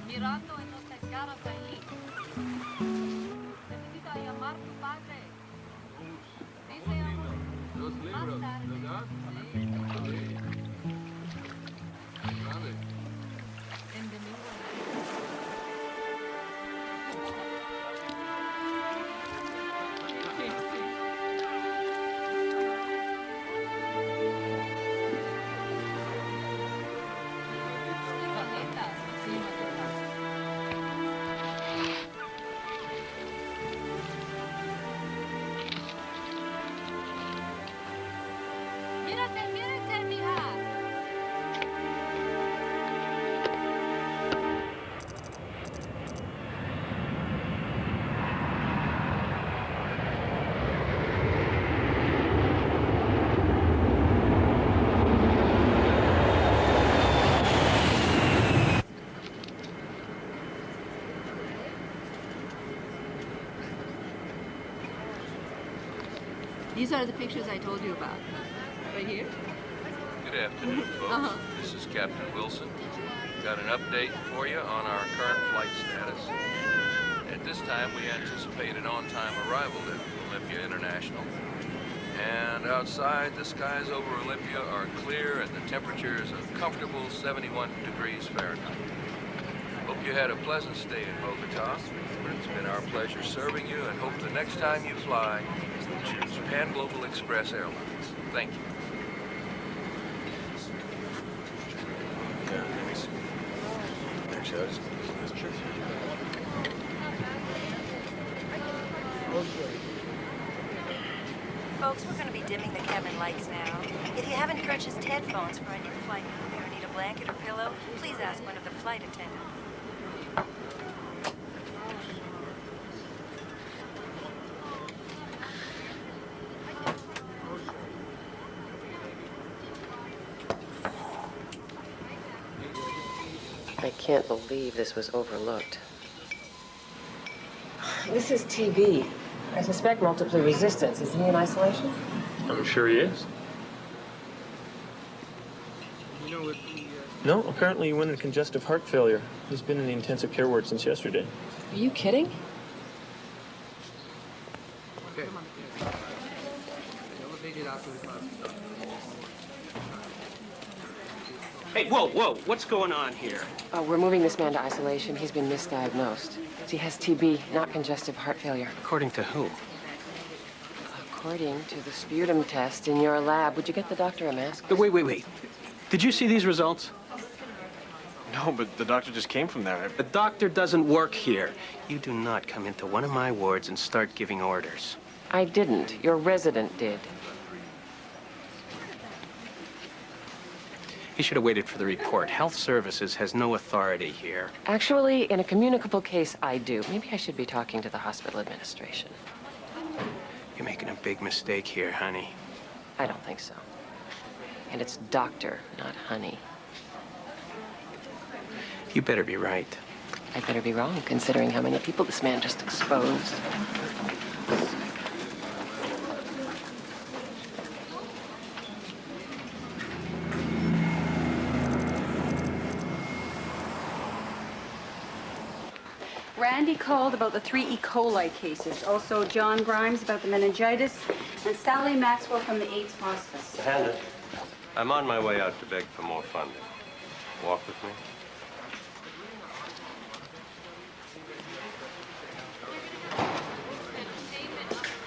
Mirando en nuestras caras ahí. Necesito llamar a tu padre. Dice amor. 2 libros, ¿verdad? Sí. Vale. En domingo. These are the pictures I told you about. Right here? Good afternoon, folks. This is Captain Wilson. Got an update for you on our current flight status. At this time, we anticipate an on-time arrival at Olympia International. And outside, the skies over Olympia are clear and the temperature is a comfortable 71 degrees Fahrenheit. Hope you had a pleasant stay in Bogota. It's been our pleasure serving you and hope the next time you fly, choose Pan Global Express Airlines. Thank you. Yeah, let me see. Actually, I just Folks, we're going to be dimming the cabin lights now. If you haven't purchased headphones for a new flight movie or need a blanket or pillow, please ask one of the flight attendants. I can't believe this was overlooked. This is TB. I suspect multiple resistance. Is he in isolation? I'm sure he is. No, apparently he went in congestive heart failure. He's been in the intensive care ward since yesterday. Are you kidding? Okay. Elevated out to the closet. Hey, whoa, what's going on here? We're moving this man to isolation. He's been misdiagnosed. He has TB, not congestive heart failure. According to who? According to the sputum test in your lab. Would you get the doctor a mask? Wait. Did you see these results? No, but the doctor just came from there. The doctor doesn't work here. You do not come into one of my wards and start giving orders. I didn't. Your resident did. He should have waited for the report. Health Services has no authority here. Actually, in a communicable case, I do. Maybe I should be talking to the hospital administration. You're making a big mistake here, honey. I don't think so. And it's doctor, not honey. You better be right. I better be wrong, considering how many people this man just exposed. Randy called about the 3 E. coli cases. Also, John Grimes about the meningitis, and Sally Maxwell from the AIDS hospice. Hannah, I'm on my way out to beg for more funding. Walk with me?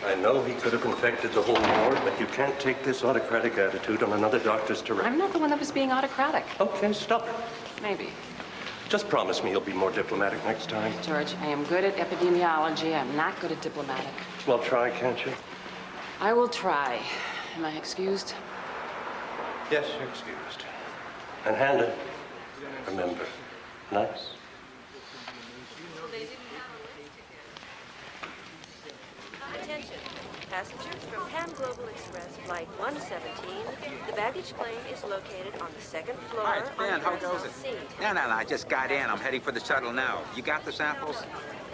I know he could have infected the whole ward, but you can't take this autocratic attitude on another doctor's terrain. I'm not the one that was being autocratic. Okay, stop it. Maybe. Just promise me you'll be more diplomatic next time. George, I am good at epidemiology. I'm not good at diplomatic. Well, try, can't you? I will try. Am I excused? Yes, you're excused. And Hannah, remember, nice. Attention. Passengers from Pan Global Express Flight 117, the baggage claim is located on the second floor. All right, Ben, how goes it? Seat. No, I just got in. I'm heading for the shuttle now. You got the samples?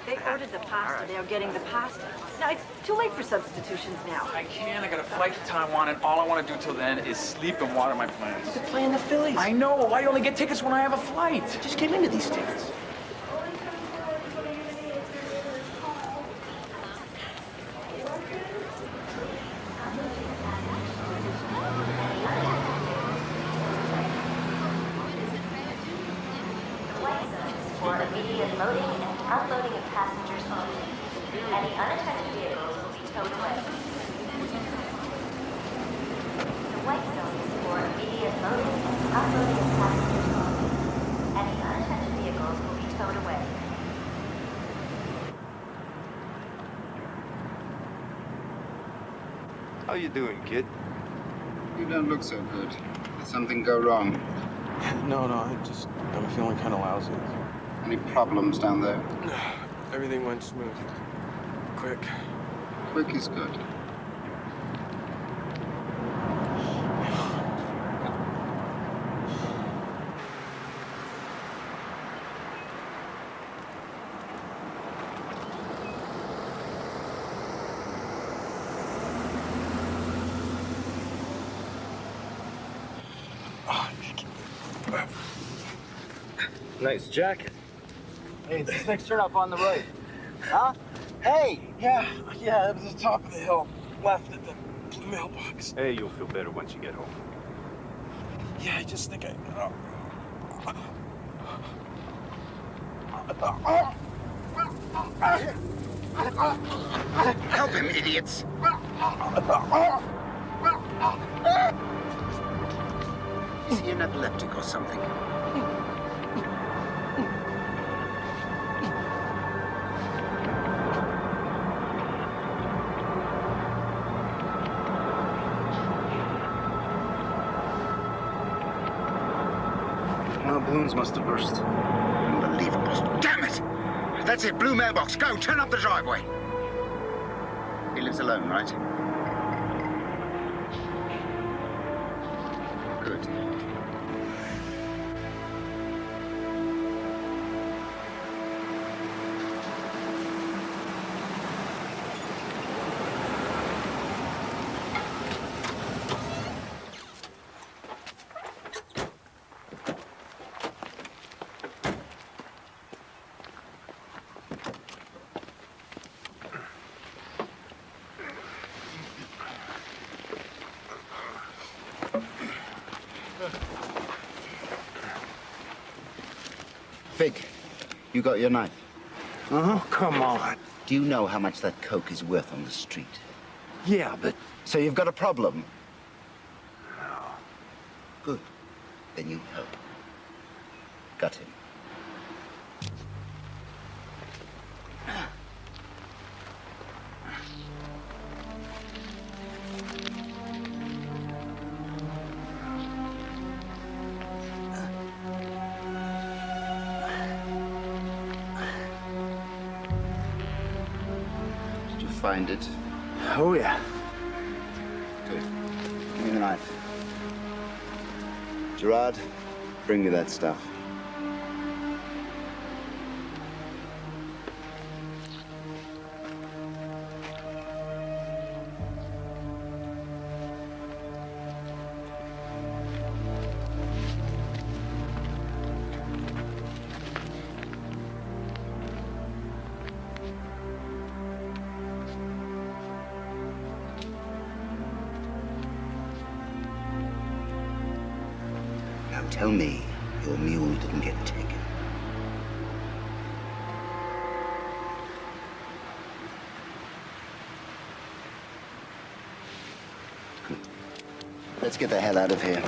They ordered the pasta. They are getting the pasta. Now, it's too late for substitutions now. I can't. I got a flight to Taiwan, and all I want to do till then is sleep and water my plants. They're playing the Phillies. I know. Why only get tickets when I have a flight? Just get into these tickets. For immediate loading and unloading of passengers only. Any unattended vehicles will be towed away. The white zone is for immediate loading and unloading of passengers only. Any unattended vehicles will be towed away. How you doing, kid? You don't look so good. Did something go wrong? No, I'm feeling kind of lousy. Any problems down there? Everything went smooth. Quick. Quick is good. Nice jacket. Hey, it's this next turn up on the right. Huh? Hey! Yeah, it was the top of the hill. Left at the mailbox. Hey, you'll feel better once you get home. Yeah, I just think Help him, idiots! Is he an epileptic or something? Our balloons must have burst. Unbelievable. Damn it! That's it, blue mailbox. Go, turn up the driveway. He lives alone, right? Good. Fig, you got your knife? Oh, come on. Do you know how much that coke is worth on the street? Yeah, but... So you've got a problem? No. Good. Then you help. Got him. Find it? Oh, yeah. Good. Give me the knife. Gerard, bring me that stuff. Tell me your mule didn't get taken. Good. Let's get the hell out of here.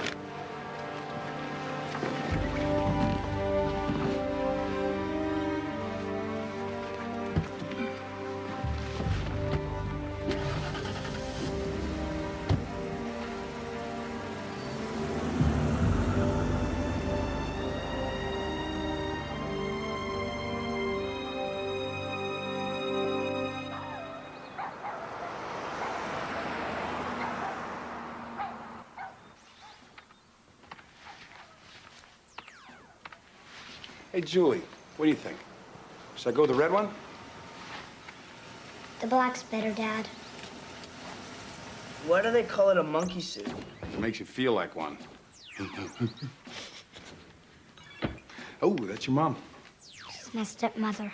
Hey, Julie, what do you think? Should I go with the red one? The black's better, Dad. Why do they call it a monkey suit? It makes you feel like one. Oh, that's your mom. She's my stepmother.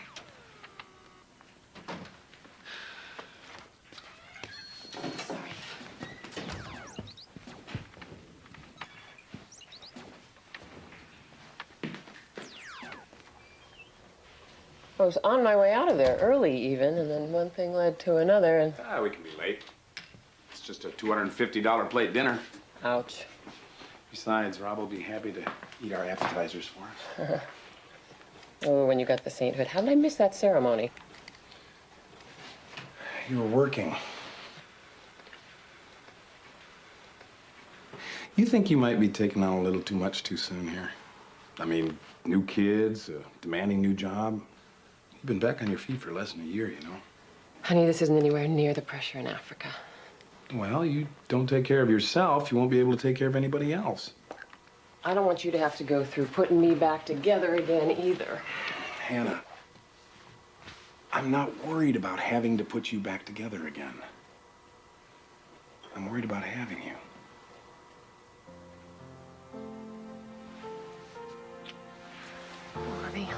I was on my way out of there early even, and then one thing led to another, and... Ah, we can be late. It's just a $250 plate dinner. Ouch. Besides, Rob will be happy to eat our appetizers for us. Oh, when you got the sainthood. How did I miss that ceremony? You were working. You think you might be taking on a little too much too soon here? I mean, new kids, a demanding new job. You've been back on your feet for less than a year, you know. Honey, this isn't anywhere near the pressure in Africa. Well, you don't take care of yourself, you won't be able to take care of anybody else. I don't want you to have to go through putting me back together again either. Hannah, I'm not worried about having to put you back together again. I'm worried about having you. Honey.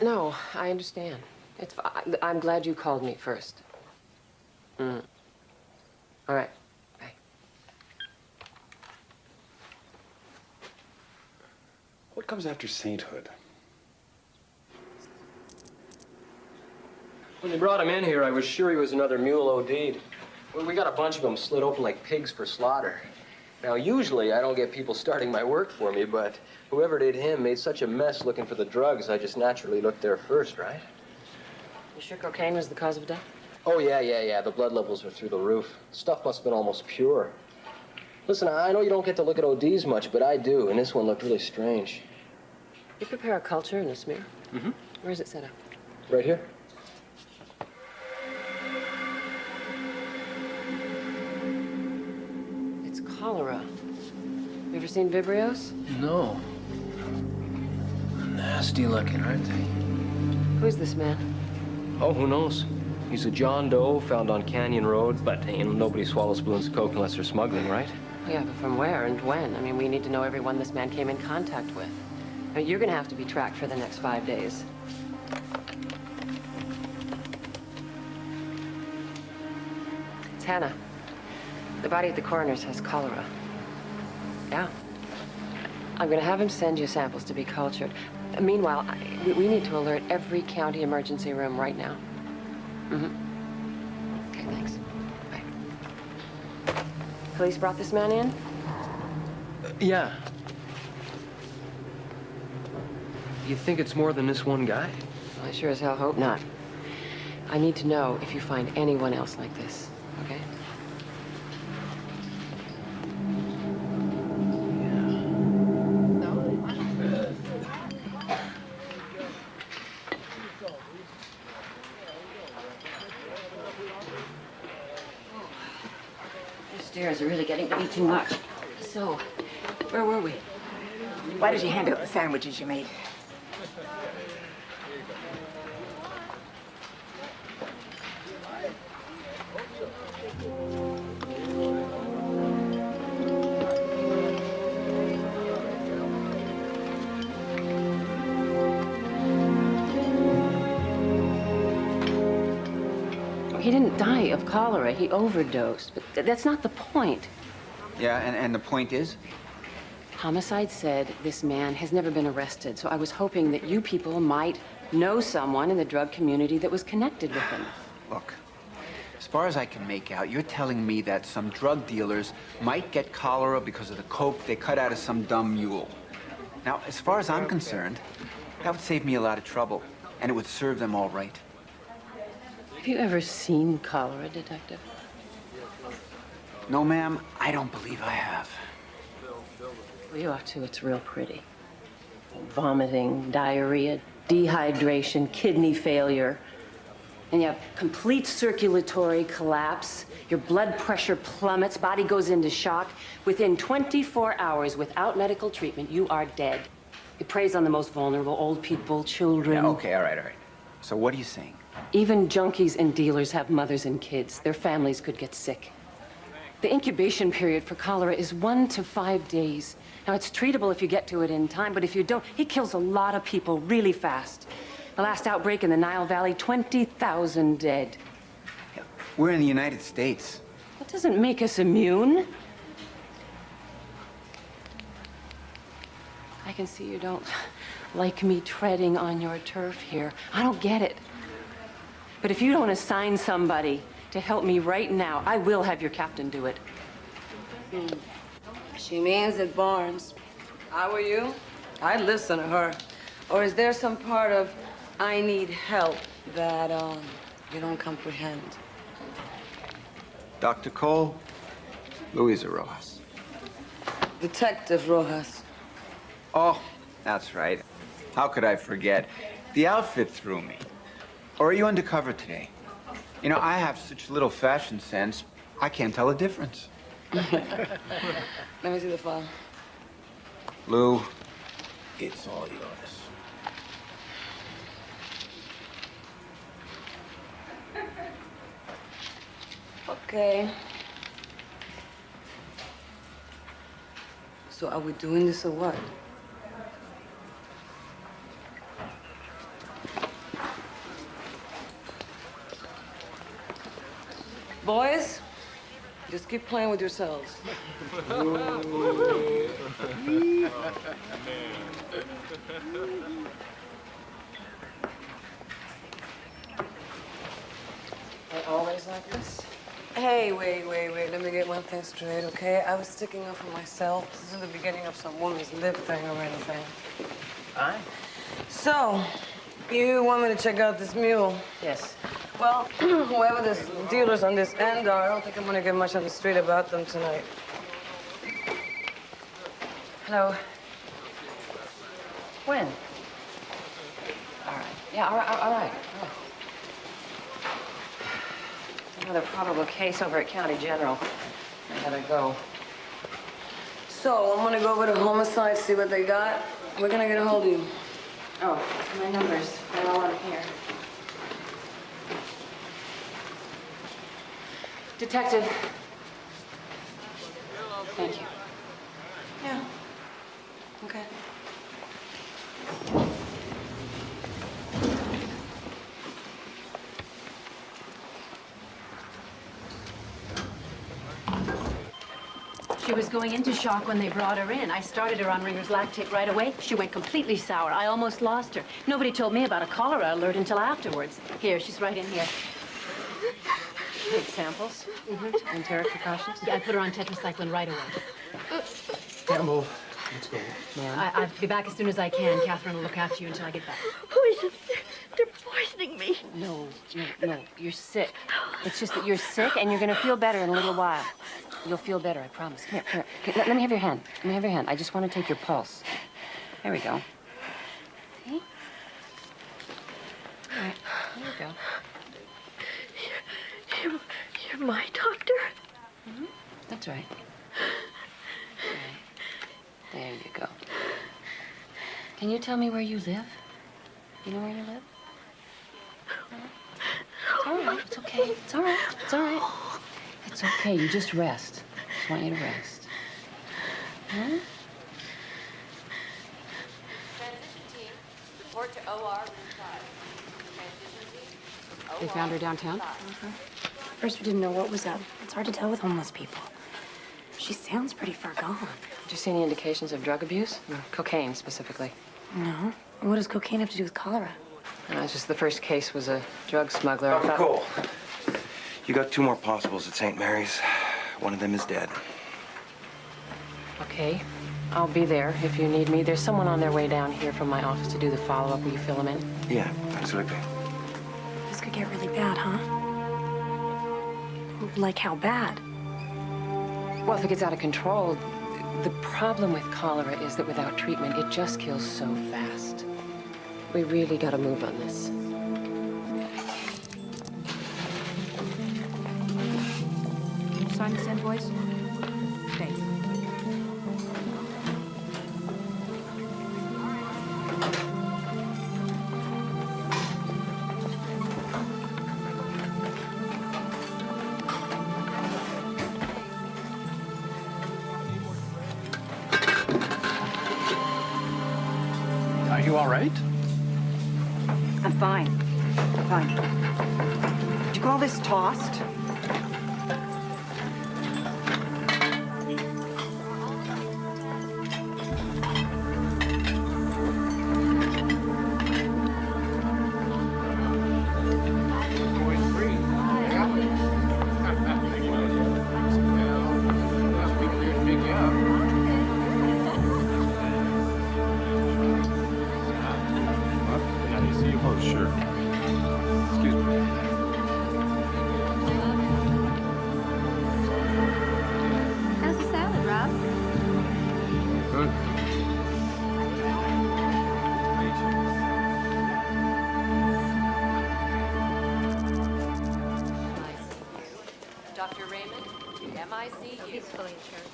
No, I understand. It's I'm glad you called me first. All right. Bye. What comes after sainthood? When they brought him in here, I was sure he was another mule OD'd. We got a bunch of them slit open like pigs for slaughter. Now, usually I don't get people starting my work for me, but whoever did him made such a mess looking for the drugs, I just naturally looked there first, right? You sure cocaine was the cause of death? Oh, yeah. The blood levels were through the roof. Stuff must have been almost pure. Listen, I know you don't get to look at ODs much, but I do, and this one looked really strange. You prepare a culture in a smear? Mm-hmm. Where is it set up? Right here. It's cholera. You ever seen Vibrios? No. Nasty looking, aren't they? Who's this man? Oh, who knows? He's a John Doe found on Canyon Road, but nobody swallows balloons of coke unless they're smuggling, right? Yeah, but from where and when? I mean, we need to know everyone this man came in contact with. I mean, you're gonna have to be tracked for the next 5 days. It's Hannah. The body at the coroner's has cholera. Yeah. I'm gonna have him send you samples to be cultured. Meanwhile, we need to alert every county emergency room right now. Okay, thanks. Bye. Police brought this man in? Yeah. You think it's more than this one guy? Well, I sure as hell hope not. I need to know if you find anyone else like this, okay? These stairs are really getting to be too much. So, where were we? Why did you hand out the sandwiches you made? He didn't die of cholera. He overdosed. But that's not the point. Yeah, and the point is? Homicide said this man has never been arrested, so I was hoping that you people might know someone in the drug community that was connected with him. Look, as far as I can make out, you're telling me that some drug dealers might get cholera because of the coke they cut out of some dumb mule. Now, as far as I'm concerned, that would save me a lot of trouble, and it would serve them all right. Have you ever seen cholera, Detective? No, ma'am, I don't believe I have. Well, you ought to. It's real pretty. Vomiting, diarrhea, dehydration, kidney failure. And you have complete circulatory collapse. Your blood pressure plummets, body goes into shock. Within 24 hours, without medical treatment, you are dead. It preys on the most vulnerable, old people, children. Yeah, okay, all right. So what are you saying? Even junkies and dealers have mothers and kids. Their families could get sick. The incubation period for cholera is 1 to 5 days. Now, it's treatable if you get to it in time, but if you don't, it kills a lot of people really fast. The last outbreak in the Nile Valley, 20,000 dead. We're in the United States. That doesn't make us immune. I can see you don't like me treading on your turf here. I don't get it. But if you don't assign somebody to help me right now, I will have your captain do it. She means it, Barnes. How are you? I'd listen to her. Or is there some part of I need help that you don't comprehend? Dr. Cole, Luisa Rojas. Detective Rojas. Oh, that's right. How could I forget? The outfit threw me. Or are you undercover today? You know, I have such little fashion sense, I can't tell the difference. Let me see the file. Lou, it's all yours. Okay. So are we doing this or what? Boys, just keep playing with yourselves. They always like this? Hey, wait. Let me get one thing straight, okay? I was sticking up for myself. This isn't the beginning of some woman's lip thing or anything. Aye. So, you want me to check out this mule? Yes. Well, whoever the dealers on this end are, I don't think I'm gonna get much on the street about them tonight. Hello. When? All right. Yeah, all right. Oh. Another probable case over at County General. I gotta go. So, I'm gonna go over to homicide, see what they got. We're gonna get a hold of you. Oh, my numbers. They're all on here. Detective. Thank you. Yeah. Okay. She was going into shock when they brought her in. I started her on Ringer's lactate right away. She went completely sour. I almost lost her. Nobody told me about a cholera alert until afterwards. Here, she's right in here. Take samples? Mm-hmm. Enteric precautions? Yeah, I put her on tetracycline right away. Campbell, let's go. I'll be back as soon as I can. Catherine will look after you until I get back. Poison. They're poisoning me. No. You're sick. It's just that you're sick, and you're going to feel better in a little while. You'll feel better, I promise. Come here. Let me have your hand. I just want to take your pulse. There we go. See? All right. There you go. You're my doctor? Mm-hmm. That's right. There you go. Can you tell me where you live? You know where you live? It's all right. It's okay. It's all right. It's all right. It's okay. You just rest. I just want you to rest. Huh? Transition team, report to OR room 5. Transition team, They found her downtown? First, we didn't know what was up. It's hard to tell with homeless people. She sounds pretty far gone. Did you see any indications of drug abuse? Cocaine, specifically. No. What does cocaine have to do with cholera? It's just the first case was a drug smuggler. Dr. Cole, you got 2 more possibles at St. Mary's. One of them is dead. Okay. I'll be there if you need me. There's someone on their way down here from my office to do the follow-up. Will you fill them in? Yeah, absolutely. This could get really bad, huh? Like how bad? Well, if it gets out of control, the problem with cholera is that without treatment, it just kills so fast. We really got to move on this. sign this invoice? Thanks. Are you all right? I'm fine. I'm fine. Did you call this tossed? Oh, sure. Excuse me. How's the salad, Rob? Good. Dr. Raymond, MICU. He's fully insured.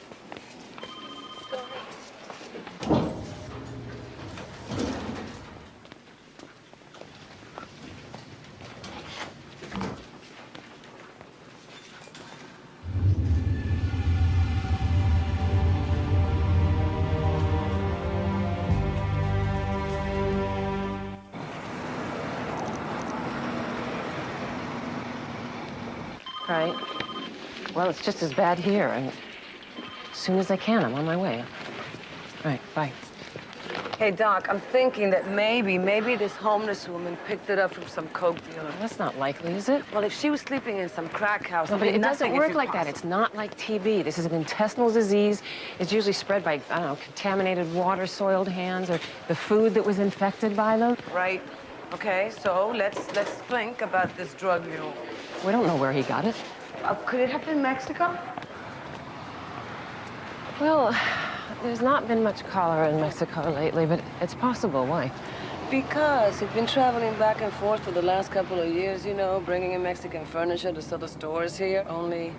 Right. Well, it's just as bad here, and as soon as I can, I'm on my way. Right, bye. Hey, Doc, I'm thinking that maybe this homeless woman picked it up from some coke dealer. That's not likely, is it? Well, if she was sleeping in some crack house, No, but it doesn't nothing if work you like that. It's not like TB. This is an intestinal disease. It's usually spread by, I don't know, contaminated water, soiled hands, or the food that was infected by them. Right. Okay, so let's think about this drug mule. We don't know where he got it. Could it have been Mexico? Well, there's not been much cholera in Mexico lately, but it's possible. Why? Because he'd been traveling back and forth for the last couple of years, you know, bringing in Mexican furniture to sell the stores here. Only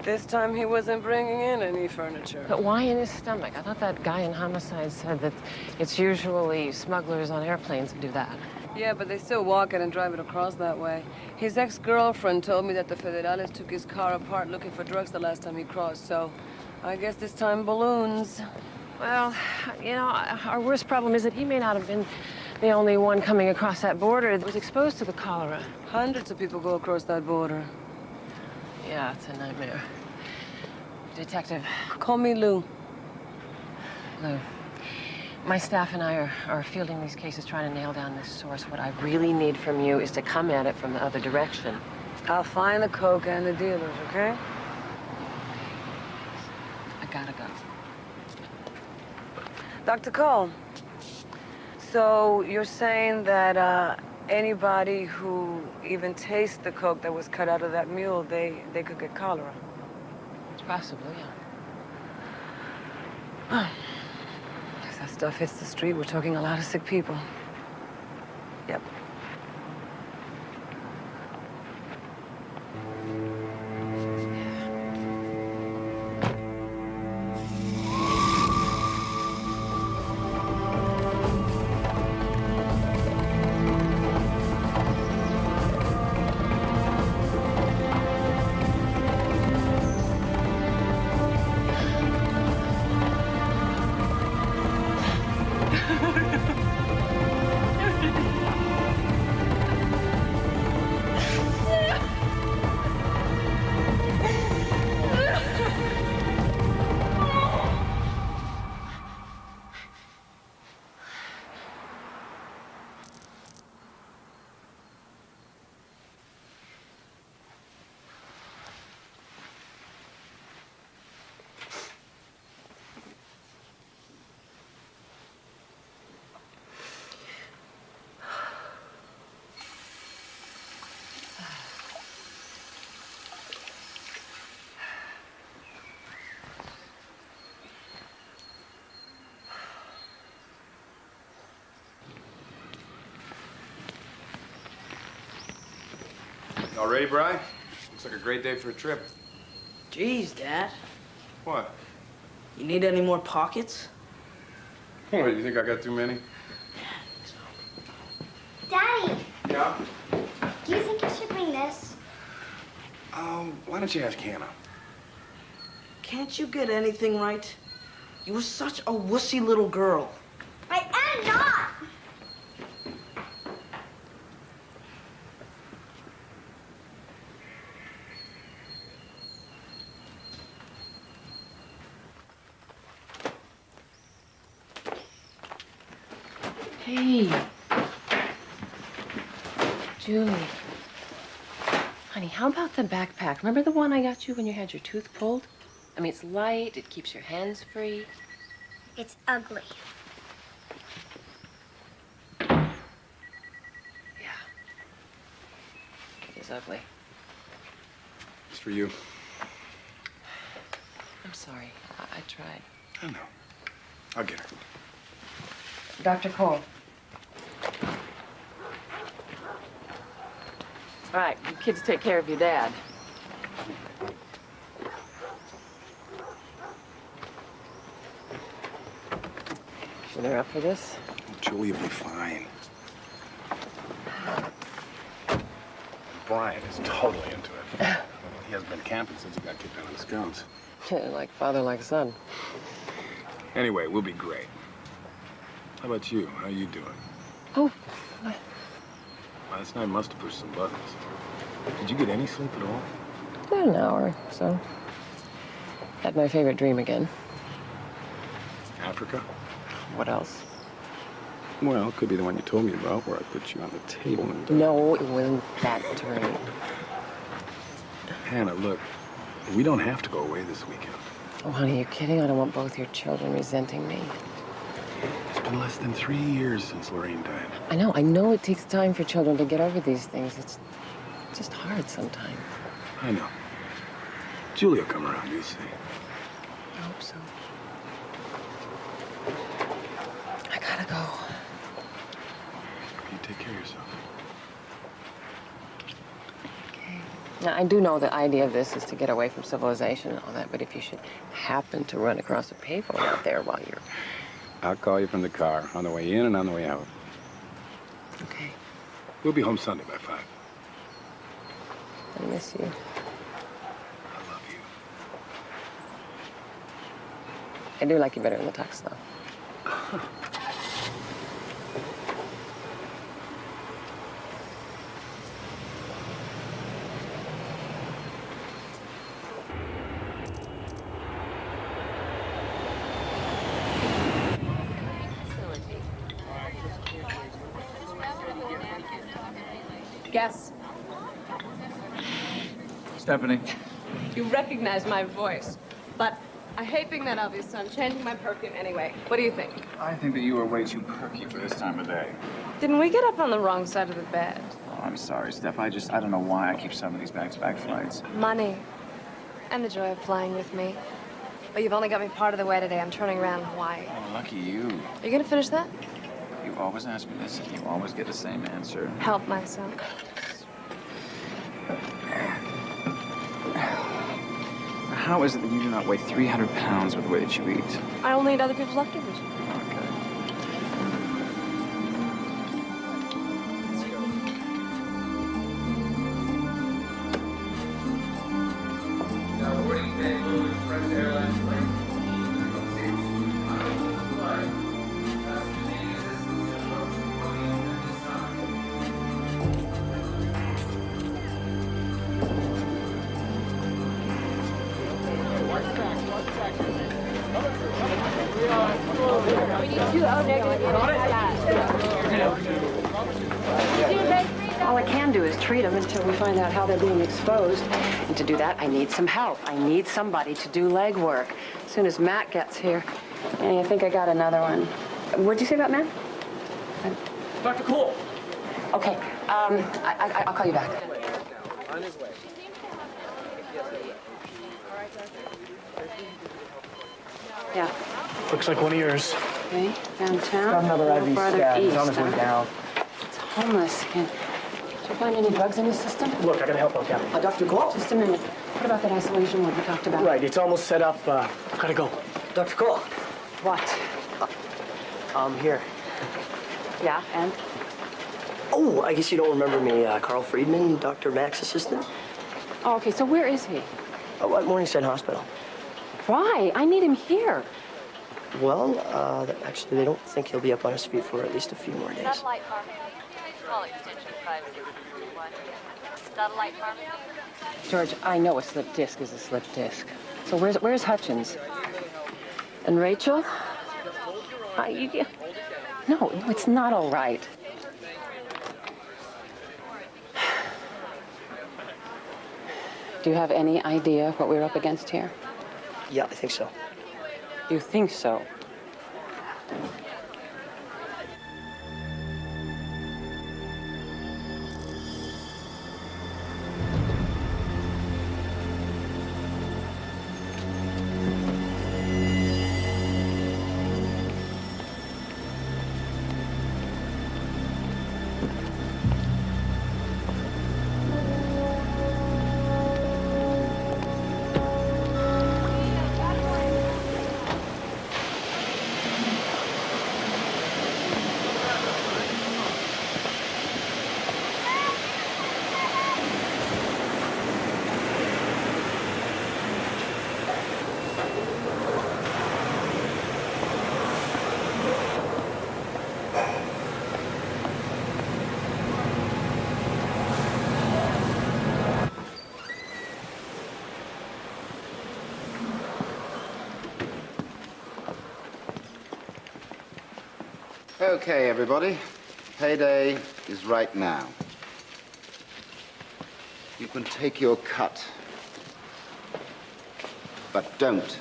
this time he wasn't bringing in any furniture. But why in his stomach? I thought that guy in homicide said that it's usually smugglers on airplanes who do that. Yeah, but they still walk it and drive it across that way. His ex-girlfriend told me that the Federales took his car apart looking for drugs the last time he crossed, so I guess this time balloons. Well, you know, our worst problem is that he may not have been the only one coming across that border that was exposed to the cholera. Hundreds of people go across that border. Yeah, it's a nightmare. Detective. Call me Lou. Lou. My staff and I are fielding these cases, trying to nail down this source. What I really need from you is to come at it from the other direction. I'll find the coke and the dealers, okay? I gotta go. Dr. Cole, so you're saying that anybody who even tastes the coke that was cut out of that mule, they could get cholera? It's possible, yeah. If that stuff hits the street, we're talking a lot of sick people. Yep. All ready, Bri? Looks like a great day for a trip. Jeez, Dad. What? You need any more pockets? What, you think I got too many? Daddy, Yeah? do you think I should bring this? Why don't you ask Hannah? Can't you get anything right? You were such a wussy little girl. I am not! Hey. Julie. Honey, how about the backpack? Remember the one I got you when you had your tooth pulled? I mean, it's light, it keeps your hands free. It's ugly. Yeah. It is ugly. It's for you. I'm sorry. I tried. I know. I'll get her. Dr. Cole. All right, you kids take care of your dad. Sure they're up for this? Julie will be fine. Brian is totally into it. He hasn't been camping since he got kicked out of the Scouts. Like father, like son. Anyway, we'll be great. How about you? How you doing? Oh. Last night must have pushed some buttons. Did you get any sleep at all? About an hour or so. Had my favorite dream again. Africa? What else? Well, it could be the one you told me about, where I put you on the table and... No, it wasn't that dream. Hannah, look, we don't have to go away this weekend. Oh, honey, you're kidding? I don't want both your children resenting me. It's been less than 3 years since Lorraine died. I know it takes time for children to get over these things. It's just hard sometimes. I know. Julie will come around, you see. I hope so. I gotta go. You take care of yourself. Okay. Now, I do know the idea of this is to get away from civilization and all that, but if you should happen to run across a payphone out there while you're... I'll call you from the car, on the way in and on the way out. Okay. We'll be home Sunday by 5. I miss you. I love you. I do like you better in the tux, though. Guess. Stephanie. You recognize my voice, but I hate being that obvious, so I'm changing my perfume anyway. What do you think? I think that you are way too perky for this time of day. Didn't we get up on the wrong side of the bed? Oh, I'm sorry, Steph. I don't know why I keep some of these back-to-back flights. Money. And the joy of flying with me. But you've only got me part of the way today. I'm turning around in Hawaii. Oh, lucky you. Are you gonna finish that? You always ask me this, and you always get the same answer. Help myself. How is it that you do not weigh 300 pounds with the way that you eat? I only eat other people's leftovers. Okay. Now, boarding table is French Airlines flight. All I can do is treat them until we find out how they're being exposed. And to do that, I need some help. I need somebody to do leg work. As soon as Matt gets here. Hey, I think I got another one. What'd you say about Matt? Dr. Cole! Okay, I'll call you back. On his way. Yeah. Looks like one of yours. Okay, downtown. Got another IV Farther stab. He's east, on his way huh? down. It's homeless. Did you find any drugs in his system? Look, I gotta help out, Captain. Dr. Cole? Just a minute. What about that isolation ward we talked about? Right, it's almost set up. Gotta go. Dr. Cole. What? Here. Yeah, and? Oh, I guess you don't remember me, Carl Friedman, Dr. Mack's assistant. Oh, okay, so where is he? Oh, at Morningside Hospital. Why? I need him here. Well, actually, they don't think he'll be up on his feet for at least a few more days. Satellite pharmacy. Call extension 561. Satellite pharmacy. George, I know a slip disc is a slip disc. So where's Hutchins? And Rachel? No, it's not all right. Do you have any idea what we're up against here? Yeah, I think so. You think so? Okay, everybody. Payday is right now. You can take your cut. But don't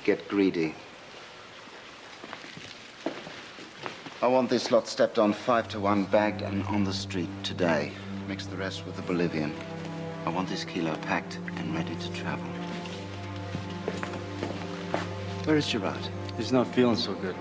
get greedy. I want this lot stepped on 5-to-1, bagged and on the street today. Mix the rest with the Bolivian. I want this kilo packed and ready to travel. Where is Gerard? He's not feeling so good.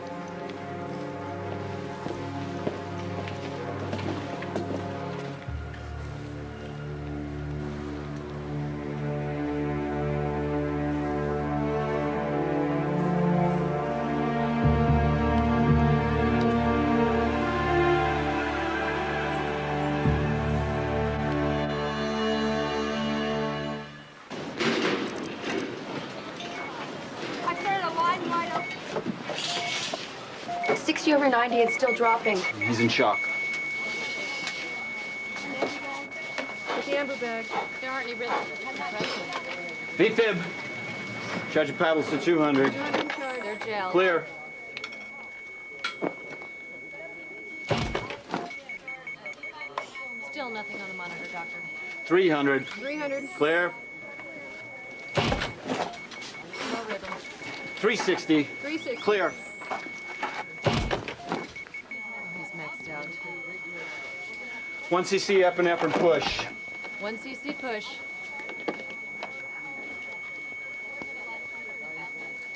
I turned the line wide open. 60 over 90 and still dropping. He's in shock. With the amber bag. There aren't any risks. V-fib. Charge your paddles to 200. They're gel. Clear. Still nothing on the monitor, Doctor. 300. 300. Clear. No rhythm. 360. 360. Clear. Oh, he's maxed out. 1 cc epinephrine push. 1 cc push.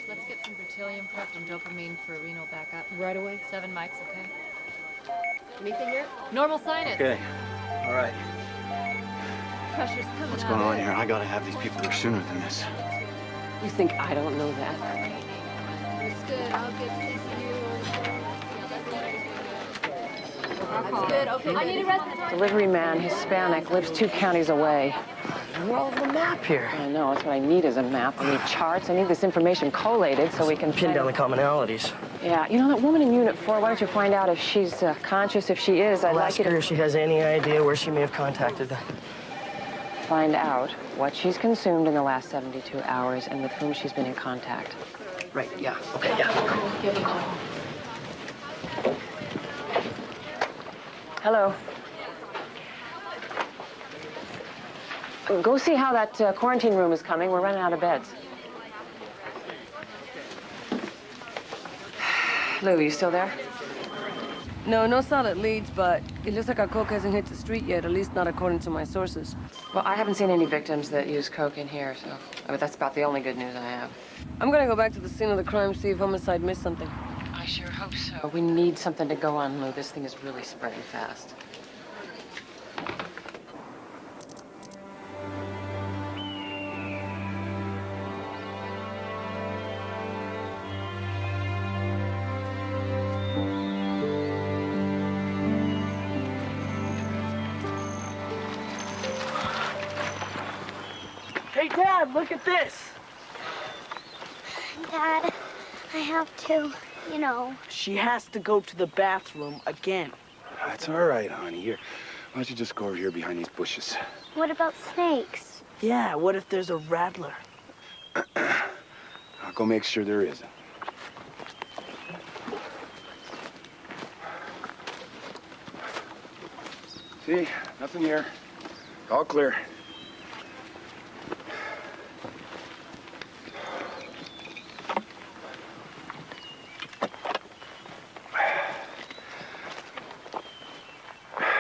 Let's get some Bertilium prepped and dopamine for renal backup. Right away? 7 mics, okay? Anything here? Normal sinus. Okay. All right. Pressure's coming What's out. going on here? I gotta have these people here sooner than this. You think I don't know that? That's good. I'll get CCU. That's good. Okay. I need a respiratory. Delivery man, Hispanic, lives 2 counties away. We're all over the map here. I know, that's what I need is a map. I need charts. I need this information collated so we can pin down the commonalities. Yeah, you know that woman in Unit 4, why don't you find out if she's conscious? If she is, I'd I'll like ask you her to if she has any idea where she may have contacted them. find out what she's consumed in the last 72 hours and with whom she's been in contact. Right, yeah. Okay, yeah. Give a call. Hello. Go see how that quarantine room is coming. We're running out of beds. Lou, you still there? No, no solid leads, but it looks like our coke hasn't hit the street yet, at least not according to my sources. Well, I haven't seen any victims that use coke in here, so but that's about the only good news I have. I'm gonna go back to the scene of the crime, see if homicide missed something. I sure hope so. We need something to go on, Lou. This thing is really spreading fast. Hey, Dad, look at this. Dad, I have to, you know. She has to go to the bathroom again. That's all right, honey. Here, why don't you just go over here behind these bushes? What about snakes? Yeah, what if there's a rattler? I'll go make sure there isn't. See? Nothing here. All clear.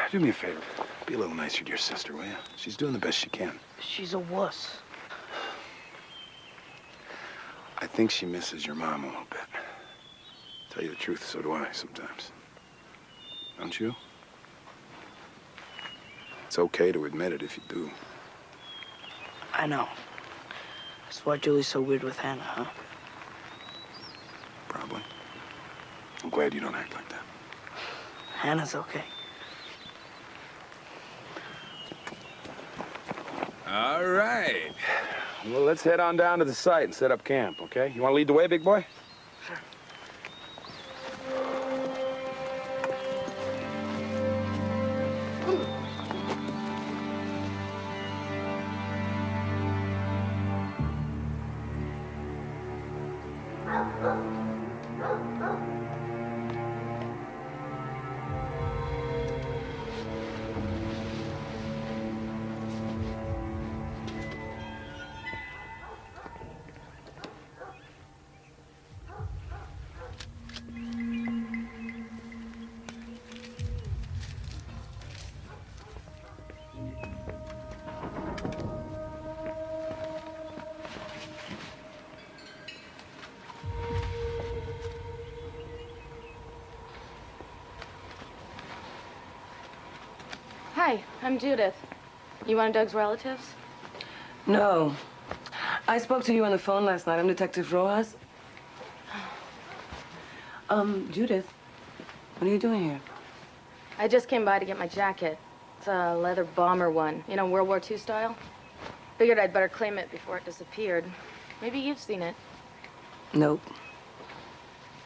Do me a favor. Be a little nicer to your sister, will you? She's doing the best she can. She's a wuss. I think she misses your mom a little bit. Tell you the truth, so do I sometimes. Don't you? It's okay to admit it if you do. I know. That's why Julie's so weird with Hannah, huh? Probably. I'm glad you don't act like that. Hannah's okay. All right. Well, let's head on down to the site and set up camp, okay? You want to lead the way, big boy? Sure. Hi, I'm Judith. You one of Doug's relatives? No. I spoke to you on the phone last night. I'm Detective Rojas. Judith, what are you doing here? I just came by to get my jacket. It's a leather bomber one, you know, World War II style. Figured I'd better claim it before it disappeared. Maybe you've seen it. Nope.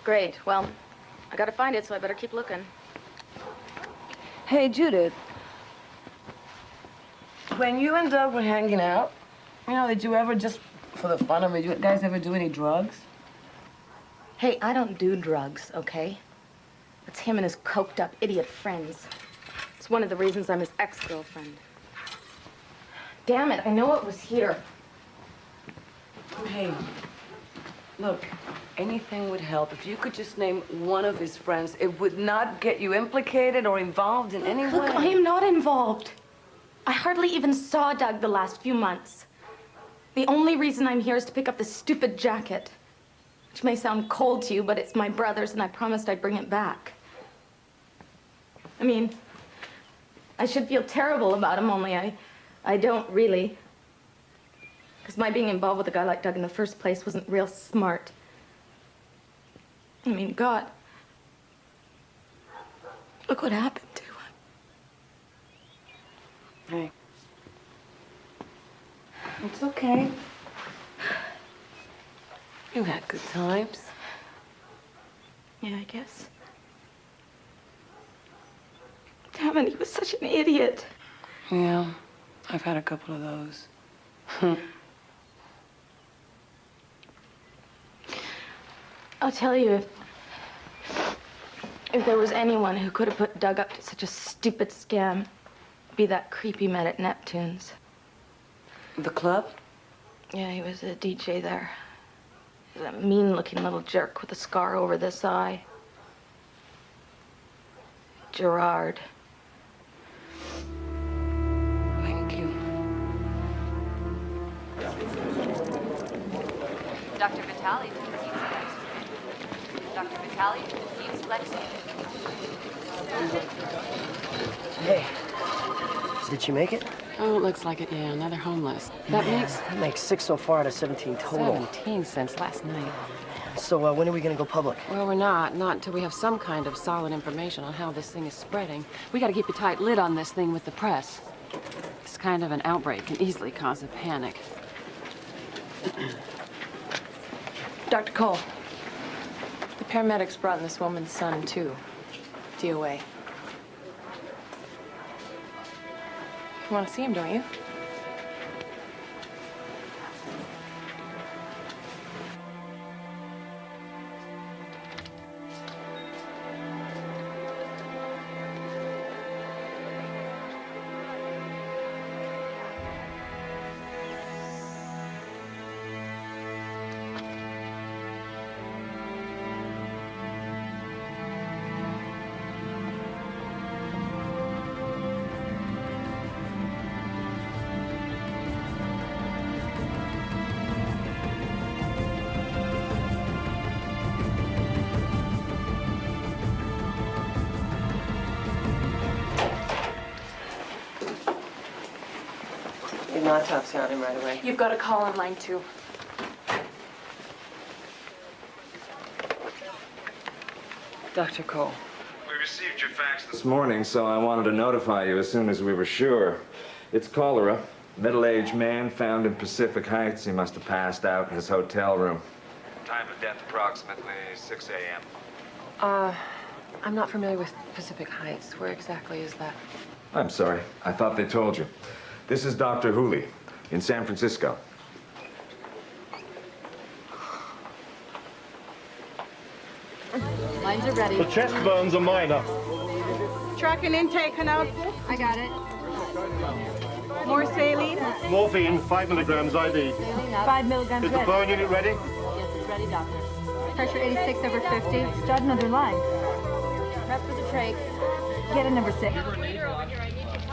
Great. Well, I gotta find it, so I better keep looking. Hey, Judith. When you and Doug were hanging out, you know, did you ever just, for the fun of it, you guys ever do any drugs? Hey, I don't do drugs, okay? It's him and his coked-up idiot friends. It's one of the reasons I'm his ex-girlfriend. Damn it, I know it was here. Hey, look, anything would help. If you could just name one of his friends, it would not get you implicated or involved in any way. Look, I am not involved. I hardly even saw Doug the last few months. The only reason I'm here is to pick up this stupid jacket. Which may sound cold to you, but it's my brother's, and I promised I'd bring it back. I mean, I should feel terrible about him, only I don't really. Because my being involved with a guy like Doug in the first place wasn't real smart. I mean, God. Look what happened to him. Hey. It's okay. You had good times. Yeah, I guess. Damn it, he was such an idiot. Yeah, I've had a couple of those. I'll tell you, if there was anyone who could have put Doug up to such a stupid scam, it'd be that creep he met at Neptune's. The club? Yeah, he was a DJ there. He's a mean-looking little jerk with a scar over this eye. Gerard. Thank you. Dr. Vitale keeps flexing. Dr. Vitale keeps flexing. Hey, did she make it? Oh, it looks like it, yeah. Another homeless. That makes 6 so far out of 17 total. 17 since last night. So when are we gonna go public? Well, we're not until we have some kind of solid information on how this thing is spreading. We gotta keep a tight lid on this thing with the press. This kind of an outbreak can easily cause a panic. Dr. Cole, the paramedics brought in this woman's son, too. DOA. You want to see him, don't you? An autopsy on him right away. You've got a call on line 2. Dr. Cole. We received your fax this morning, so I wanted to notify you as soon as we were sure. It's cholera. Middle-aged man found in Pacific Heights. He must have passed out in his hotel room. Time of death approximately 6 a.m. I'm not familiar with Pacific Heights. Where exactly is that? I'm sorry. I thought they told you. This is Dr. Hooley in San Francisco. Lines are ready. The chest burns are minor. Tracking intake and output. I got it. More saline. Morphine, 5 milligrams IV. 5 milligrams Is the ready. burn unit ready? Yes, it's ready, doctor. Pressure 86 over 50. Start another line. Prep for the trach. Get a number 6.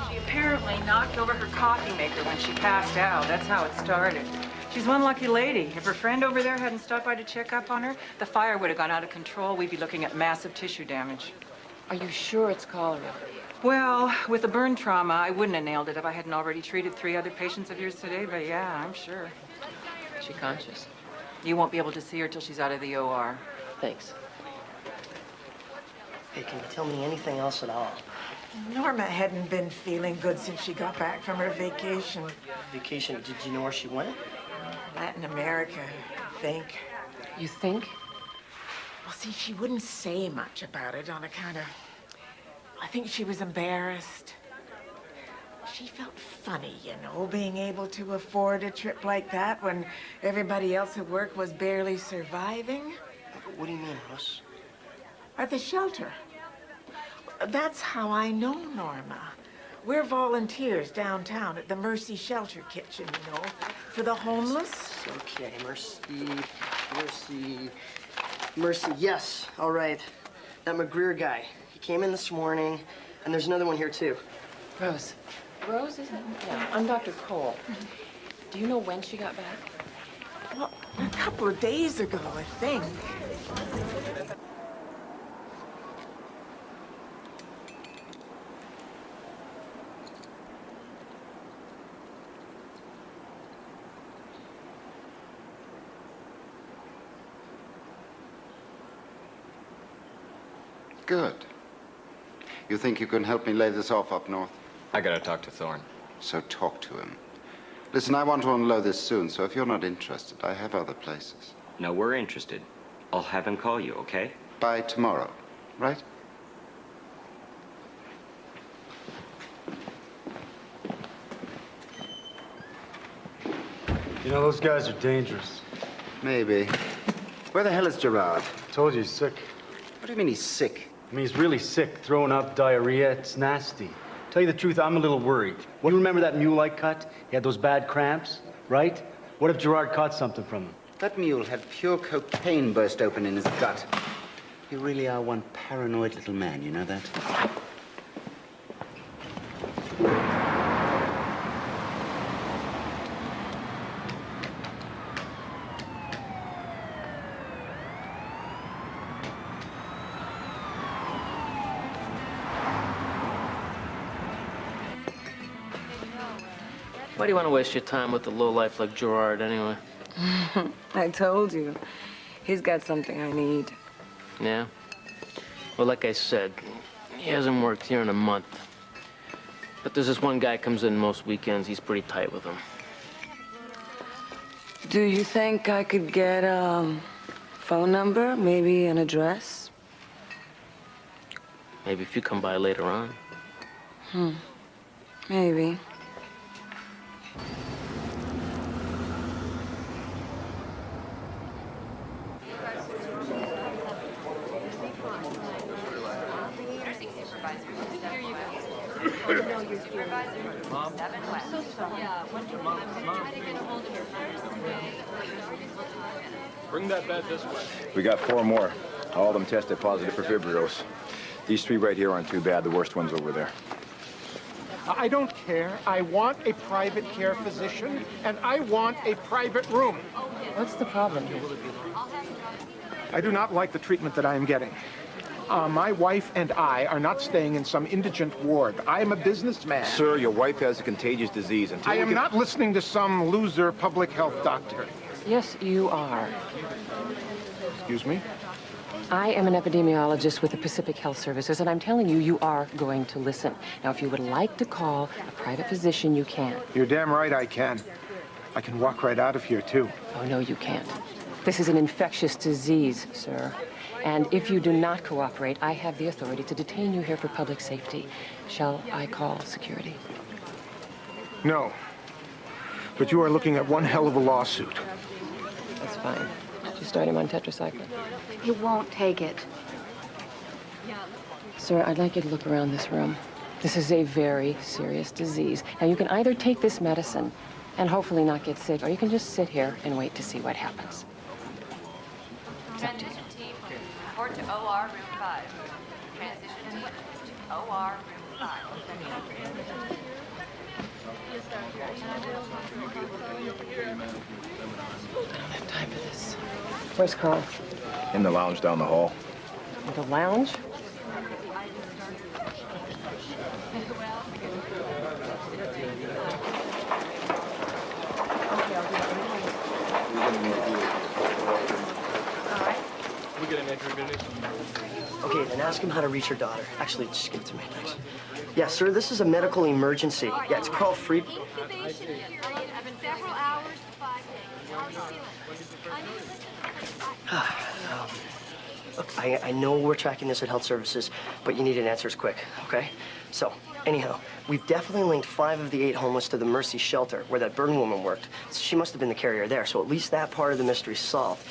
She apparently knocked over her coffee maker when she passed out. That's how it started. She's one lucky lady. If her friend over there hadn't stopped by to check up on her, the fire would have gone out of control. We'd be looking at massive tissue damage. Are you sure it's cholera? Well, with the burn trauma, I wouldn't have nailed it if I hadn't already treated 3 other patients of yours today, but yeah, I'm sure. Is she conscious? You won't be able to see her till she's out of the OR. Thanks. Hey, can you tell me anything else at all? Norma hadn't been feeling good since she got back from her vacation. Vacation, did you know where she went? Latin America, I think. You think? Well, see, she wouldn't say much about it on account of... I think she was embarrassed. She felt funny, you know, being able to afford a trip like that when everybody else at work was barely surviving. What do you mean, Russ? At the shelter. That's how I know Norma. We're volunteers downtown at the Mercy Shelter Kitchen, you know, for the homeless. Okay, Mercy, yes, all right. That McGreer guy, he came in this morning, and there's another one here, too. Rose. Rose isn't... Yeah, I'm Dr. Cole. Do you know when she got back? Well, a couple of days ago, I think. Good. You think you can help me lay this off up north? I gotta talk to Thorne. So talk to him. Listen, I want to unload this soon, so if you're not interested, I have other places. No, we're interested. I'll have him call you, okay? By tomorrow, right? You know, those guys are dangerous. Maybe. Where the hell is Gerard? I told you he's sick. What do you mean he's sick? I mean, he's really sick. Throwing up, diarrhea, it's nasty. Tell you the truth, I'm a little worried. Well, you remember that mule I cut? He had those bad cramps, right? What if Gerard caught something from him? That mule had pure cocaine burst open in his gut. You really are one paranoid little man, you know that? Why do you want to waste your time with a lowlife like Gerard anyway? I told you. He's got something I need. Yeah? Well, like I said, he hasn't worked here in a month. But there's this one guy comes in most weekends. He's pretty tight with him. Do you think I could get a phone number, maybe an address? Maybe if you come by later on. Maybe. Bring that bed this way. We got 4 more. All of them tested positive for fibrios. These 3 right here aren't too bad. The worst one's over there. I don't care. I want a private care physician, and I want a private room. What's the problem? I do not like the treatment that I am getting. My wife and I are not staying in some indigent ward. I am a businessman. Sir, your wife has a contagious disease. I am not listening to some loser public health doctor. Yes, you are. Excuse me? I am an epidemiologist with the Pacific Health Services, and I'm telling you, you are going to listen. Now, if you would like to call a private physician, you can. You're damn right I can. I can walk right out of here, too. Oh, no, you can't. This is an infectious disease, sir. And if you do not cooperate, I have the authority to detain you here for public safety. Shall I call security? No. But you are looking at one hell of a lawsuit. That's fine. Did you start him on tetracycline? He won't take it. Sir, I'd like you to look around this room. This is a very serious disease. Now, you can either take this medicine and hopefully not get sick, or you can just sit here and wait to see what happens. Transition team, report to OR room 5. Transition team to OR room 5. I don't have time for this. Where's Carl? In the lounge down the hall. The lounge? We get an entry business. Okay, then ask him how to reach your daughter. Actually, just give it to me, thanks. Yeah, sir, this is a medical emergency. Yeah, it's Carl Freed. Incubation period of several hours to 5 days. How are you feeling? Look, I know we're tracking this at Health Services, but you need an answers quick, okay? So, anyhow, we've definitely linked 5 of the 8 homeless to the Mercy shelter where that Burn woman worked. So she must have been the carrier there, so at least that part of the mystery's solved.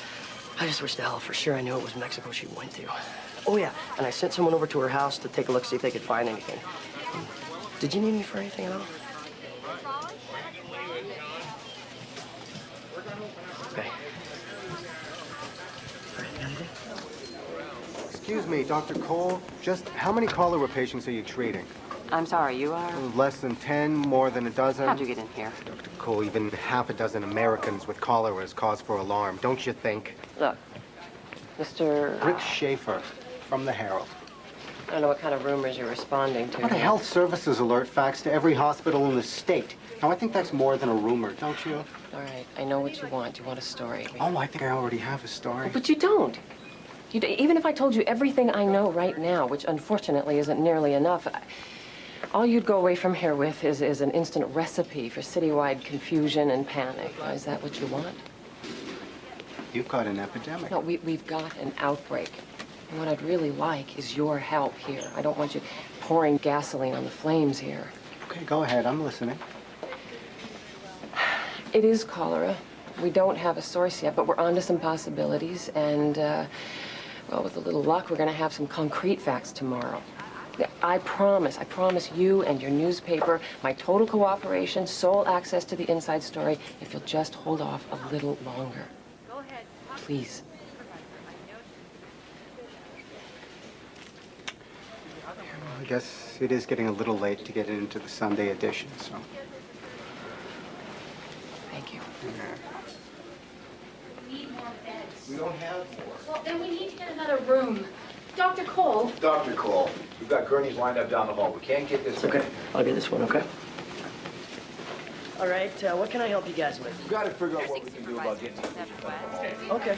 I just wish to hell for sure I knew it was Mexico she went to. Oh, yeah, and I sent someone over to her house to take a look, see if they could find anything. Did you need me for anything at all? Okay. Excuse me, Dr. Cole, just how many cholera patients are you treating? I'm sorry, you are? Less than 10, more than a dozen? How'd you get in here? Dr. Cole, even half a dozen Americans with cholera is cause for alarm, don't you think? Look, Mr. Rick Schaefer from the Herald. I don't know what kind of rumors you're responding to. What a health services alert fax to every hospital in the state. Now, I think that's more than a rumor, don't you? All right, I know what you want. You want a story. Oh, I think I already have a story. But you don't. Even if I told you everything I know right now, which unfortunately isn't nearly enough, all you'd go away from here with is an instant recipe for citywide confusion and panic. Now, is that what you want? You've got an epidemic. No, we've got an outbreak. And what I'd really like is your help here. I don't want you pouring gasoline on the flames here. Okay, go ahead. I'm listening. It is cholera. We don't have a source yet, but we're onto some possibilities. And, well, with a little luck, we're going to have some concrete facts tomorrow. I promise you and your newspaper my total cooperation, sole access to the inside story, if you'll just hold off a little longer. Go ahead. Please. I guess it is getting a little late to get into the Sunday edition, so. Thank you. We need more beds. We don't have more. Well, then we need to get another room. Dr. Cole. Dr. Cole, we've got gurneys lined up down the hall. We can't get this. Okay, I'll get this one, okay? All right, what can I help you guys with? We've got to figure out what we can do about getting these patients out of the hall. Okay.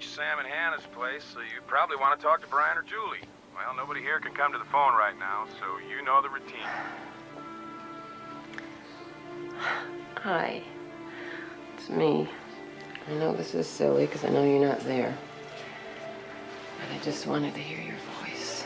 reach Sam and Hannah's place, so you probably want to talk to Brian or Julie. Well, nobody here can come to the phone right now, so you know the routine. Hi. It's me. I know this is silly because I know you're not there. But I just wanted to hear your voice.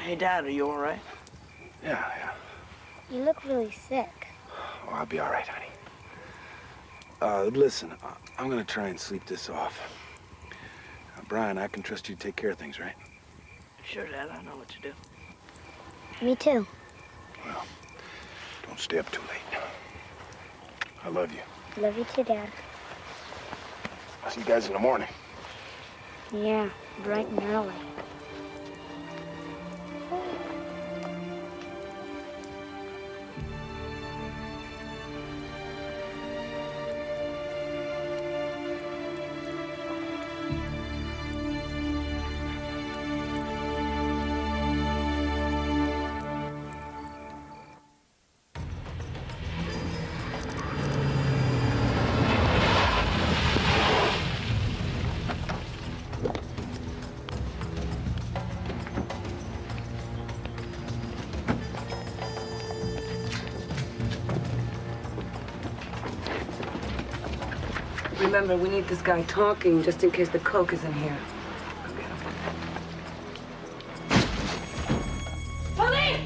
Hey, Dad, are you all right? Yeah. You look really sick. Oh, I'll be all right, honey. Listen, I'm gonna try and sleep this off. Brian, I can trust you to take care of things, right? Sure, Dad, I know what to do. Me too. Well, don't stay up too late. I love you. Love you too, Dad. I'll see you guys in the morning. Yeah, bright and early. Remember, we need this guy talking just in case the coke is in here. Police!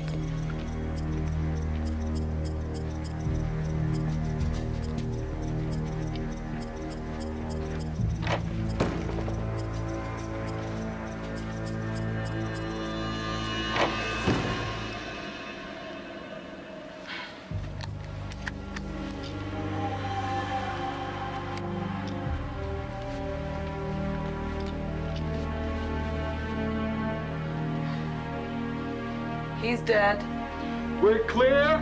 He's dead. We're clear?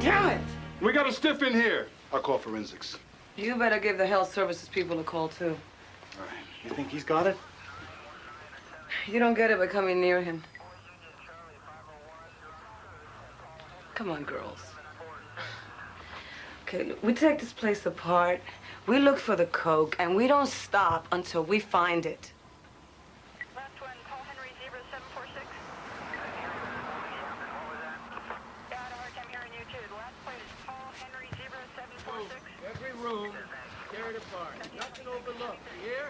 Damn it! We got a stiff in here. I'll call forensics. You better give the health services people a call, too. All right. You think he's got it? You don't get it by coming near him. Come on, girls. Okay, look, we take this place apart. We look for the coke, and we don't stop until we find it. Every room tear it apart. Nothing overlooked. You hear?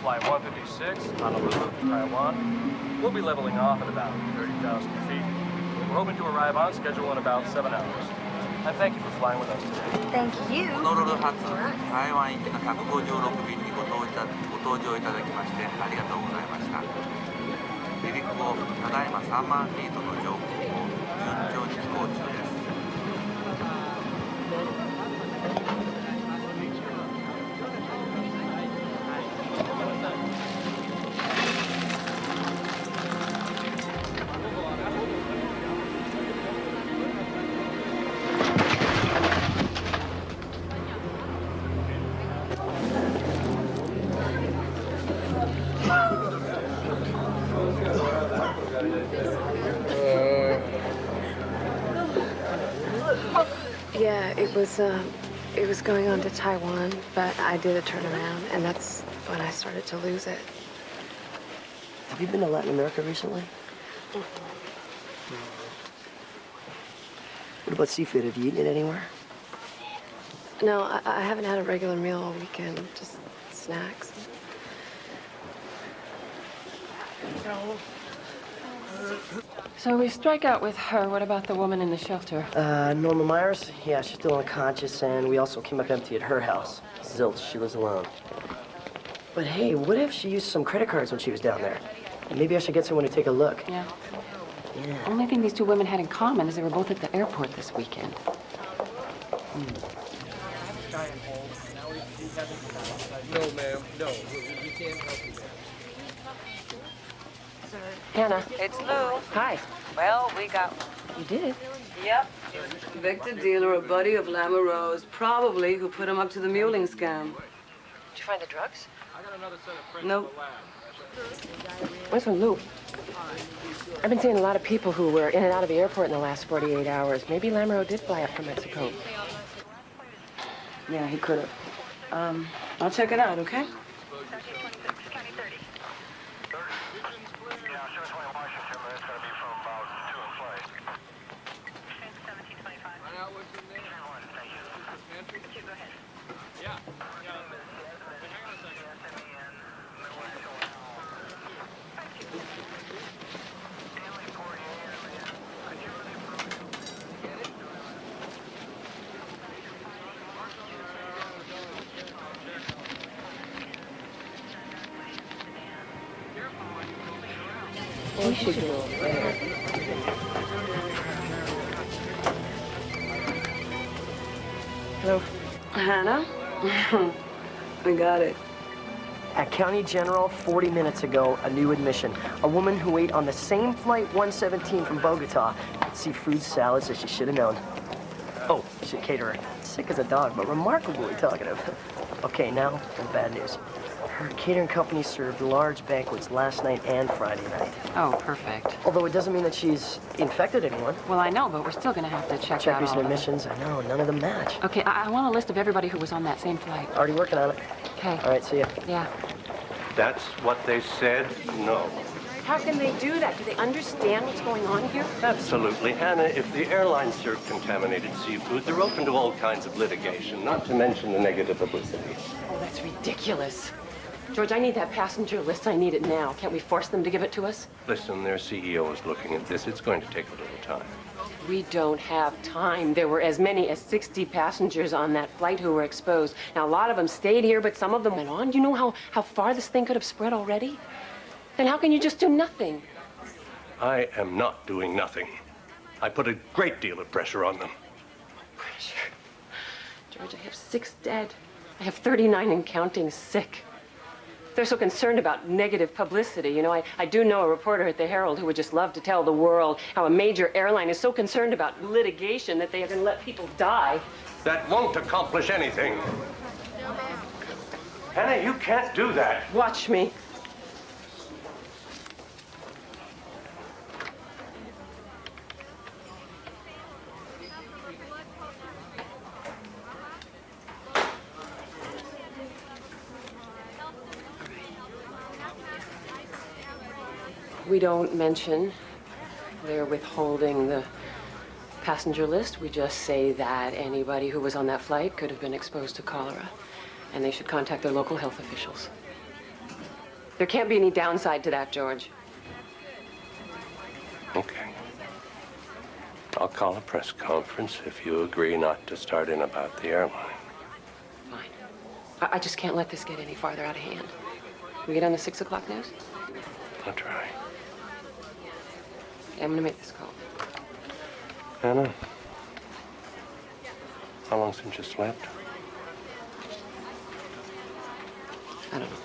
Flight 156, Honolulu to Taiwan. We'll be leveling off at about 30,000 feet. We're hoping to arrive on schedule in about 7 hours. And thank you for flying with us today. Thank you. ホノルル発台湾行きの156便にご搭乗いただきましてありがとうございました。離陸後、ただいま3万フィートの上空を順調に飛行中です。Yeah, it was going on to Taiwan, but I did a turnaround, and that's when I started to lose it. Have you been to Latin America recently? What about seafood? Have you eaten it anywhere? No, I haven't had a regular meal all weekend, just snacks. So we strike out with her. What about the woman in the shelter? Norma Myers? Yeah, she's still unconscious, and we also came up empty at her house. Zilch, she lives alone. But hey, what if she used some credit cards when she was down there? Maybe I should get someone to take a look. Yeah. Yeah. Only thing these two women had in common is they were both at the airport this weekend. No, ma'am. No, we can't help you there. Hannah. It's Lou. Hi. Well, we got... You did? Yep. Victor Dealer, a buddy of Lamoureux's, probably, who put him up to the muling scam. Did you find the drugs? Nope. Listen, Lou. I've been seeing a lot of people who were in and out of the airport in the last 48 hours. Maybe Lamoureux did fly up from Mexico. Yeah, he could have. I'll check it out, okay? We should go over there. Hello. Hannah? I got it. At County General, 40 minutes ago, a new admission. A woman who ate on the same flight 117 from Bogota had seafood salads that she should have known. Oh, she's a caterer. Sick as a dog, but remarkably talkative. Okay, now for the bad news. Her catering company served large banquets last night and Friday night. Oh, perfect. Although it doesn't mean that she's infected anyone. Well, I know, but we're still going to have to check out recent all of them. admissions. I know, none of them match. Okay, I want a list of everybody who was on that same flight. Already working on it. Okay. All right, see ya. Yeah. That's what they said? No. How can they do that? Do they understand what's going on here? Absolutely, Hannah. If the airline served contaminated seafood, they're open to all kinds of litigation, not to mention the negative publicity. Oh, that's ridiculous. George, I need that passenger list. I need it now. Can't we force them to give it to us? Listen, their CEO is looking at this. It's going to take a little time. We don't have time. There were as many as 60 passengers on that flight who were exposed. Now, a lot of them stayed here, but some of them went on. You know how far this thing could have spread already? Then how can you just do nothing? I am not doing nothing. I put a great deal of pressure on them. Pressure? George, I have 6 dead. I have 39 and counting sick. They're so concerned about negative publicity. You know, I do know a reporter at the Herald who would just love to tell the world how a major airline is so concerned about litigation that they are going to let people die. That won't accomplish anything. Hannah, you can't do that. Watch me. We don't mention they're withholding the passenger list. We just say that anybody who was on that flight could have been exposed to cholera, and they should contact their local health officials. There can't be any downside to that, George. Okay. I'll call a press conference if you agree not to start in about the airline. Fine. I just can't let this get any farther out of hand. We get on the 6 o'clock news? I'll try. I'm gonna make this call. Hannah, how long since you slept? I don't know.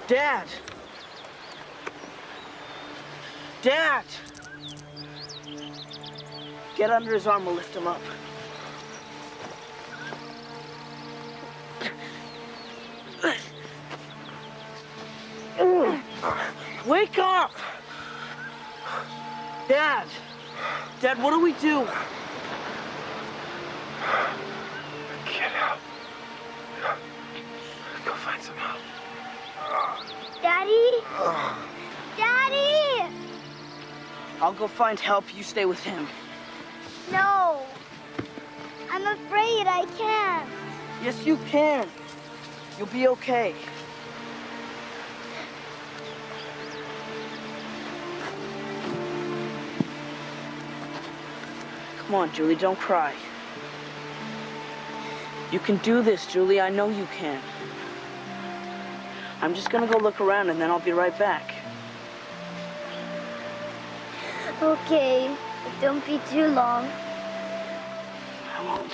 Dad! Dad! Get under his arm, we'll lift him up. Wake up! Dad! Dad, what do we do? Get out. Go find some help. Daddy? Daddy! I'll go find help. You stay with him. No. I'm afraid I can't. Yes, you can. You'll be okay. Come on, Julie, don't cry. You can do this, Julie. I know you can. I'm just gonna go look around and then I'll be right back. Okay, but don't be too long. I won't.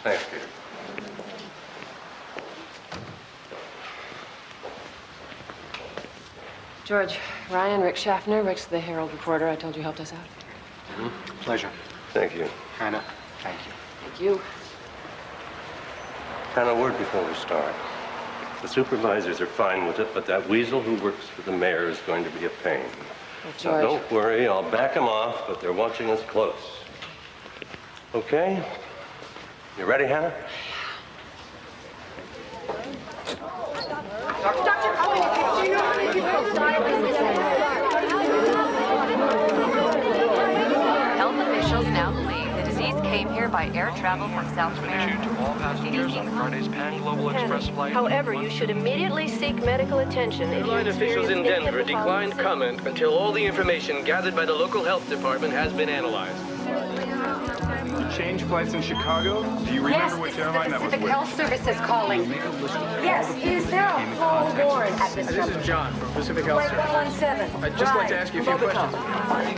Thanks, Peter. George, Ryan, Rick Schaffner. Rick's the Herald reporter I told you helped us out. Pleasure. Thank you. Hannah, thank you. Thank you. And a word before we start. The supervisors are fine with it, but that weasel who works for the mayor is going to be a pain. Well, Now, George. don't worry, I'll back him off, but they're watching us close. Okay? You ready, Hannah? Health officials now believe the disease came here by air travel from South America. Issued to all passengers on Friday's Pan Global Express flight. However, you should immediately seek medical attention if you Airline officials in experience any Denver of the declined following comment until all the information gathered by the local health department has been analyzed. You changed flights in Chicago? Do you remember which airline that was with? Health Services calling. Yes, is there a Paul Warren at this This is John from Pacific Health Flight Service. 117. I'd just like to ask you a few questions.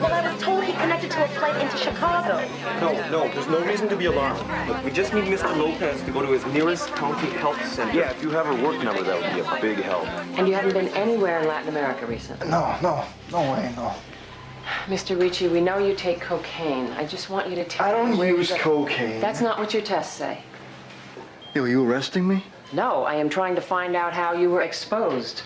Well, I was told he connected to a flight into Chicago. No, there's no reason to be alarmed. Look, we just need Mr. Lopez to go to his nearest county health center. Yeah, if you have her work number, that would be a big help. And you haven't been anywhere in Latin America recently? No way, no. Mr. Ricci, we know you take cocaine. I just want you to tell I don't me use cocaine. That's not what your tests say. Yo, you arresting me? No, I am trying to find out how you were exposed.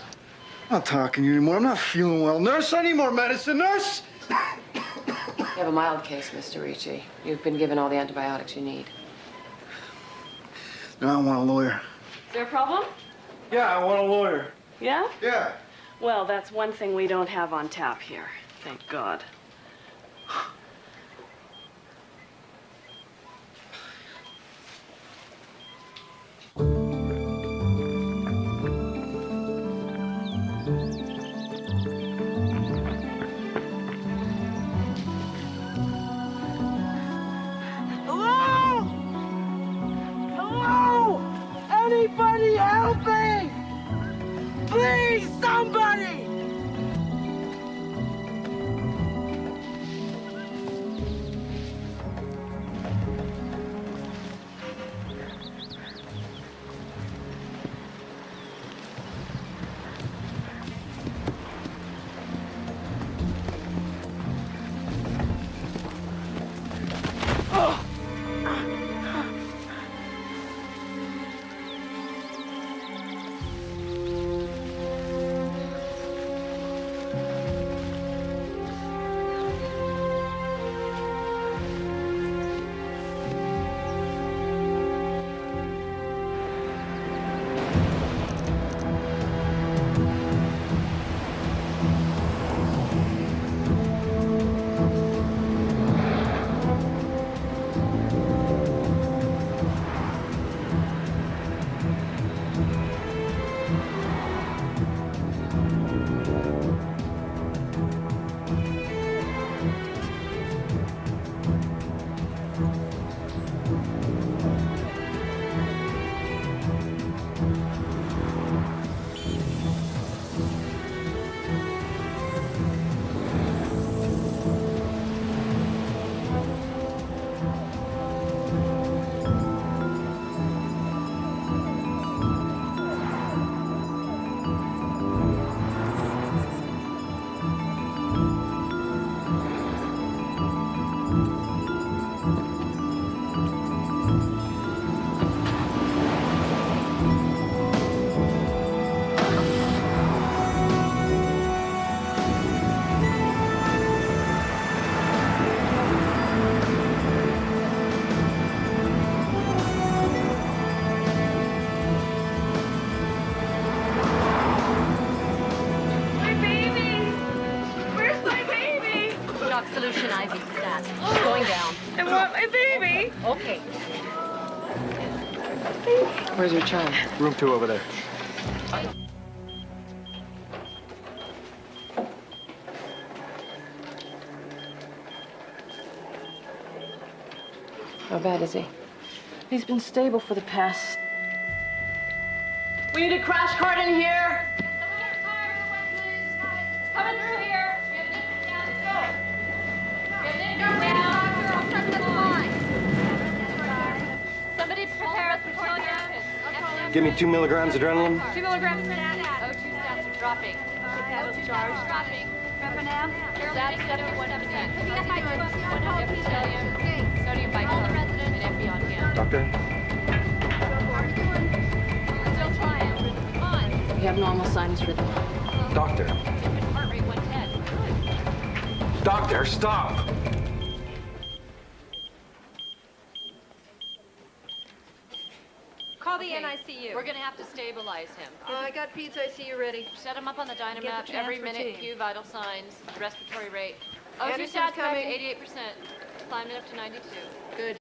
I'm not talking to you anymore. I'm not feeling well. Nurse, I need more medicine. Nurse! You have a mild case, Mr. Ricci. You've been given all the antibiotics you need. No, I want a lawyer. Is there a problem? Yeah, I want a lawyer. Yeah? Yeah. Well, that's one thing we don't have on tap here. Thank God. Hello? Hello? Anybody help me? Please, somebody! lotion ivy for that. It's going down. I want my baby. Okay. Where's your child? Room 2 over there. How bad is he? He's been stable for the past... We need a crash cart in here. Coming through here. We have an infant down. Let's go. We have an infant down. I'll check the line. Somebody prepare us for infant. Give me 2 milligrams adrenaline. 2 milligrams per stat. O2 stats are dropping. O2 charge dropping. Refinam. Stats 71%. Epithelium. Sodium bicarb. And FB on hand. Doctor? Still trying. Come on. We have normal sinus rhythm. Doctor. Heart rate 110. Doctor, stop! Call the NICU. We're gonna have to stabilize him. I got Pete's ICU ready. Set him up on the Dynamap Get the every transfer minute. team. Cue vital signs. Respiratory rate. O2 Anderson's stats back to coming. 88%. Climbing up to 92. Good.